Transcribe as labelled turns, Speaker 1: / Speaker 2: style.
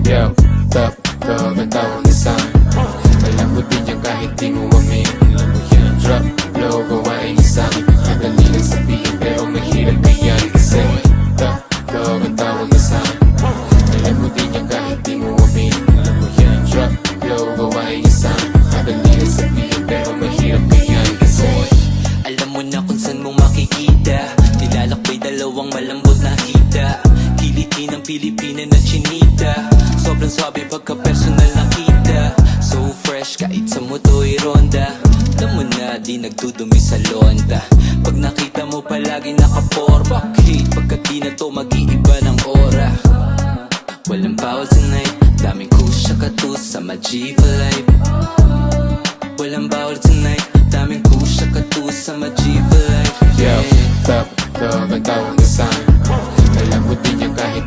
Speaker 1: Yo, top, dog, ang tawag na sign. Alam mo din yan kahit di mo amin. Alam mo yan, drop, low, gawain yung sa'kin. Madali lang sabihin pero mahirap kayan. Kasi top, dog, ang tawag na sign. Alam mo din yan kahit di mo amin. Alam mo yan, drop, low, gawain yung sa'kin. Madali lang sabihin pero mahirap kayan. Kasi
Speaker 2: alam mo na kung saan mo makikita. Nilalakbay dalawang malambot na hita. Kiliti ng Pilipina na chinita. Sobrang swabe pagka personal nakita. So fresh kahit sa moto'y ronda. Alam mo na di nagdudumi sa londa. Pag nakita mo palagi nakaporma. Hate pagka di na to mag-iiba ng aura. Walang bawal tonight. Daming kusya katus sa G for life. Walang bawal tonight. Daming kusya katus sa G for life.
Speaker 1: yo, top, dog, ang tawag na sign. Alam mo din yan kahit